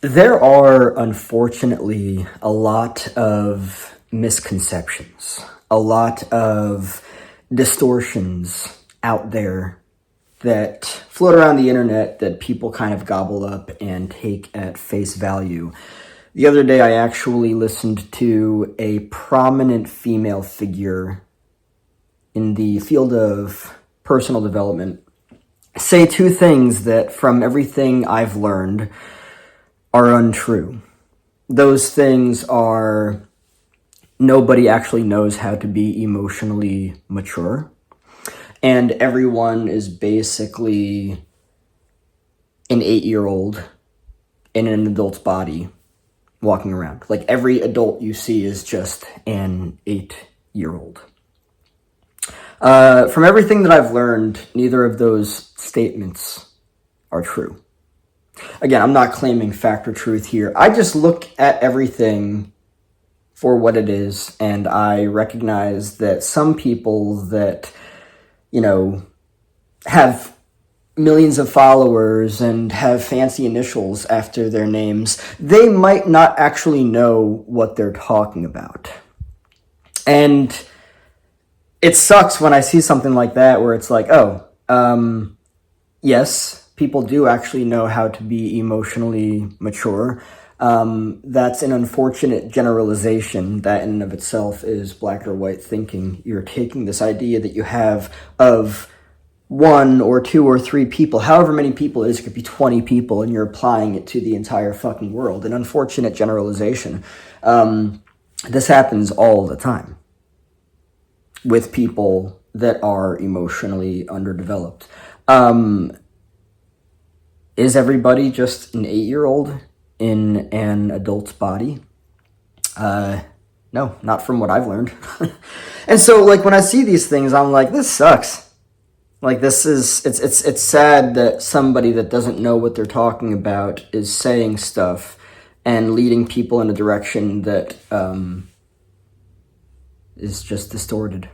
There are, unfortunately, a lot of misconceptions, a lot of distortions out there that float around the internet that people kind of gobble up and take at face value. The other day, I actually listened to a prominent female figure in the field of personal development say two things that, from everything I've learned, are untrue. Those things are: nobody actually knows how to be emotionally mature, and everyone is basically an 8-year-old in an adult's body walking around. Like, every adult you see is just an 8-year-old. From everything that I've learned, neither of those statements are true. Again, I'm not claiming fact or truth here. I just look at everything for what it is, and I recognize that some people that, have millions of followers and have fancy initials after their names, they might not actually know what they're talking about. And it sucks when I see something like that where it's like, yes, people do actually know how to be emotionally mature. That's an unfortunate generalization that in and of itself is black or white thinking. You're taking this idea that you have of one or two or three people, however many people it is, it could be 20 people, and you're applying it to the entire fucking world. An unfortunate generalization. This happens all the time with people that are emotionally underdeveloped. Is everybody just an 8-year-old in an adult's body? No, not from what I've learned. And so, like, when I see these things, I'm like, this sucks. Like, it's sad that somebody that doesn't know what they're talking about is saying stuff and leading people in a direction that is just distorted.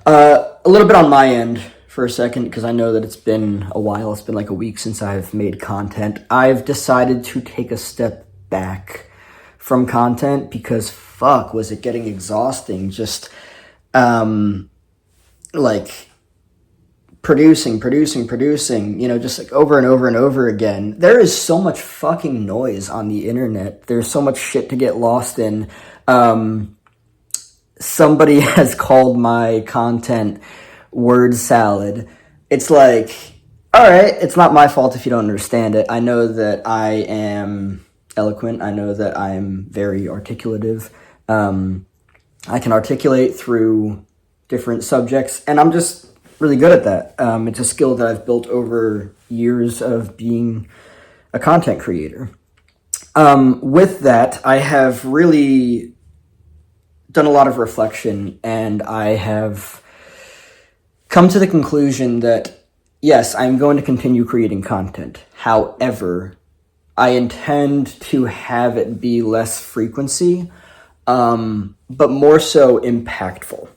A little bit on my end for a second, because I know that it's been a while. It's been like a week since I've made content. I've decided to take a step back from content because, fuck, was it getting exhausting just like producing, just like over and over and over again. There is so much fucking noise on the internet. There's so much shit to get lost in. Somebody has called my content word salad. It's like, all right, it's not my fault if you don't understand it. I know that I am eloquent. I know that I'm very articulative. I can articulate through different subjects, and I'm just really good at that. It's a skill that I've built over years of being a content creator. With that, I have really done a lot of reflection, and I have come to the conclusion that, yes, I'm going to continue creating content. However, I intend to have it be less frequency, but more so impactful.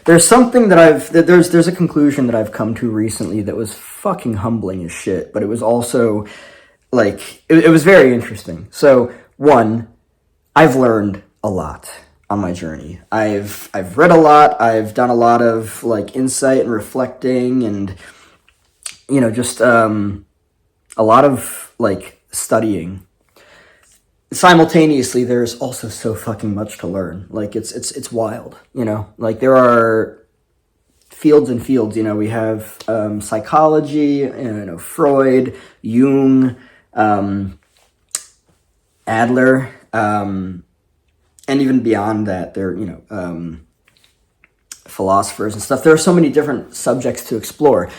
There's something that there's a conclusion that I've come to recently that was fucking humbling as shit, but it was also, like, it was very interesting. So, one, I've learned a lot on my journey. I've read a lot. I've done a lot of, like, insight and reflecting, and just a lot of, like, studying. Simultaneously, there's also so fucking much to learn. Like, it's wild, like, there are fields and fields. We have psychology, Freud, Jung, Adler, and even beyond that, there philosophers and stuff. There are so many different subjects to explore.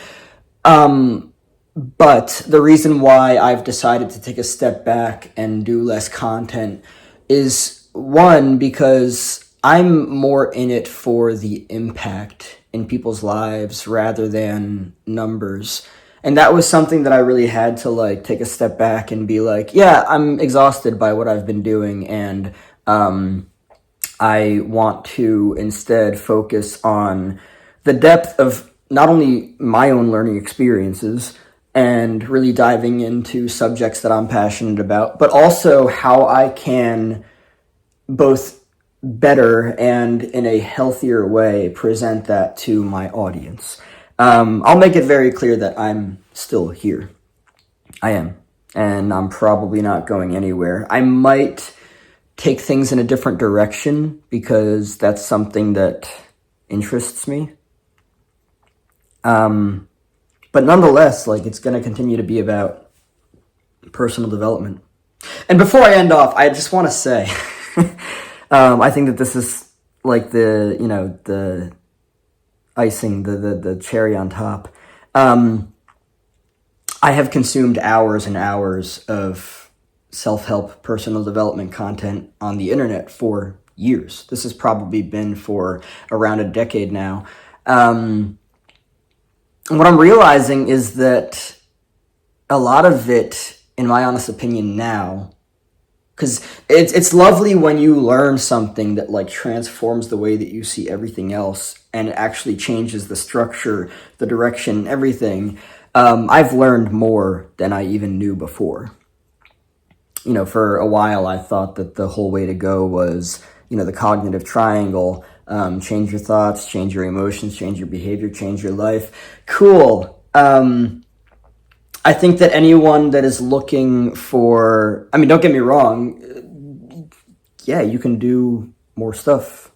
But the reason why I've decided to take a step back and do less content is, one, because I'm more in it for the impact in people's lives rather than numbers. And that was something that I really had to, like, take a step back and be like, yeah, I'm exhausted by what I've been doing, and I want to instead focus on the depth of not only my own learning experiences, and really diving into subjects that I'm passionate about, but also how I can both better and in a healthier way present that to my audience. I'll make it very clear that I'm still here. I am. And I'm probably not going anywhere. I might take things in a different direction because that's something that interests me. But nonetheless, like, it's going to continue to be about personal development. And before I end off, I just want to say, I think that this is like the icing, the cherry on top. I have consumed hours and hours of self-help, personal development content on the internet for years. This has probably been for around a decade now. What I'm realizing is that a lot of it, in my honest opinion now, because it's lovely when you learn something that like transforms the way that you see everything else and actually changes the structure, the direction, everything. I've learned more than I even knew before. For a while I thought that the whole way to go was, the cognitive triangle. Change your thoughts, change your emotions, change your behavior, change your life. Cool. I think that anyone that is looking for, don't get me wrong, yeah, you can do more stuff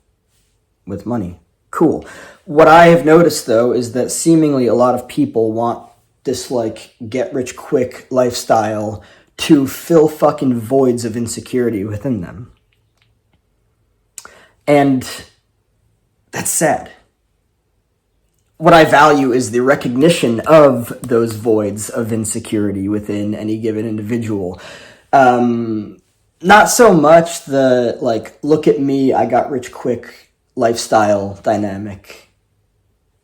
with money. Cool. What I have noticed, though, is that seemingly a lot of people want this, like, get-rich-quick lifestyle to fill fucking voids of insecurity within them. And that's sad. What I value is the recognition of those voids of insecurity within any given individual. Not so much the, like, look at me, I got rich quick lifestyle dynamic.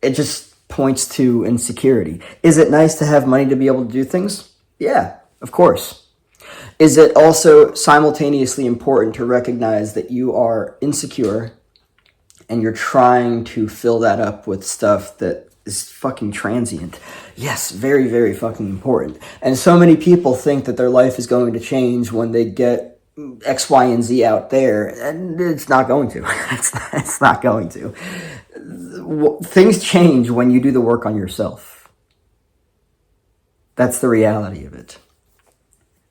It just points to insecurity. Is it nice to have money to be able to do things? Yeah, of course. Is it also simultaneously important to recognize that you are insecure and you're trying to fill that up with stuff that is fucking transient? Yes, very, very fucking important. And so many people think that their life is going to change when they get X, Y, and Z out there, and it's not going to. It's not going to. Things change when you do the work on yourself. That's the reality of it.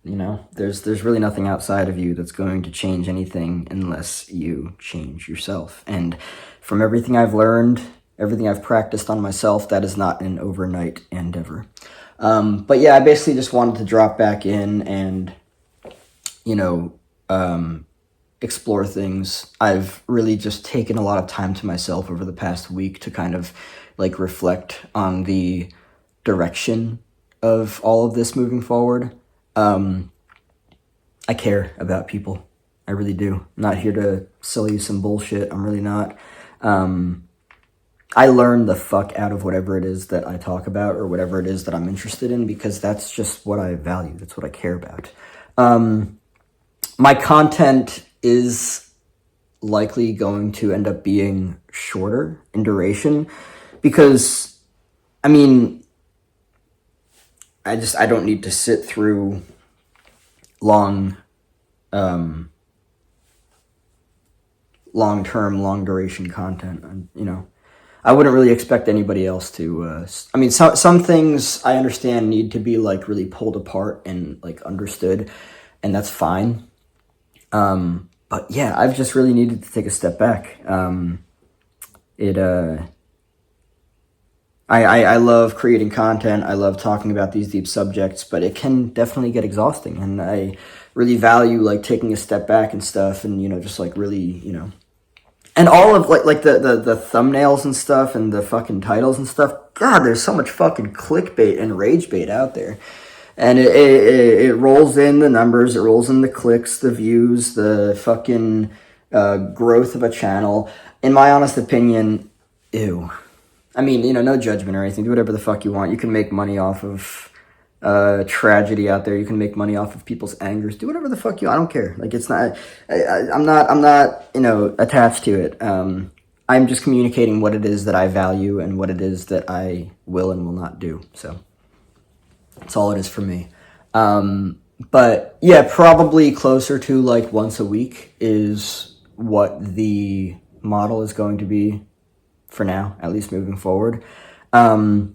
There's really nothing outside of you that's going to change anything unless you change yourself. And from everything I've learned, everything I've practiced on myself, that is not an overnight endeavor. But yeah, I basically just wanted to drop back in and, explore things. I've really just taken a lot of time to myself over the past week to kind of like reflect on the direction of all of this moving forward. I care about people. I really do. I'm not here to sell you some bullshit. I'm really not. I learn the fuck out of whatever it is that I talk about or whatever it is that I'm interested in because that's just what I value. That's what I care about. My content is likely going to end up being shorter in duration because, I don't need to sit through long duration content. I wouldn't really expect anybody else to, some things I understand need to be like really pulled apart and like understood, and that's fine. But yeah, I've just really needed to take a step back. I love creating content. I love talking about these deep subjects, but it can definitely get exhausting. And I really value like taking a step back and stuff and, just like really, and all of like the thumbnails and stuff and the fucking titles and stuff. God, there's so much fucking clickbait and rage bait out there. And it rolls in the numbers, it rolls in the clicks, the views, the fucking growth of a channel. In my honest opinion, ew. No judgment or anything. Do whatever the fuck you want. You can make money off of tragedy out there. You can make money off of people's angers. Do whatever the fuck you want. I don't care. Like, it's not, I'm not, attached to it. I'm just communicating what it is that I value and what it is that I will and will not do. So That's all it is for me. But yeah, probably closer to like once a week is what the model is going to be for now, at least moving forward. Again,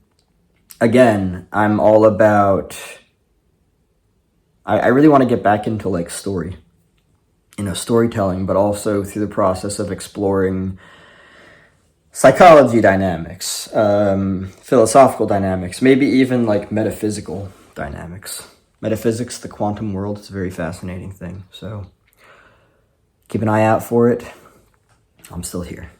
I'm all about, I really want to get back into like storytelling, but also through the process of exploring psychology dynamics, philosophical dynamics, maybe even like metaphysical dynamics. Metaphysics, the quantum world, is a very fascinating thing. So keep an eye out for it. I'm still here.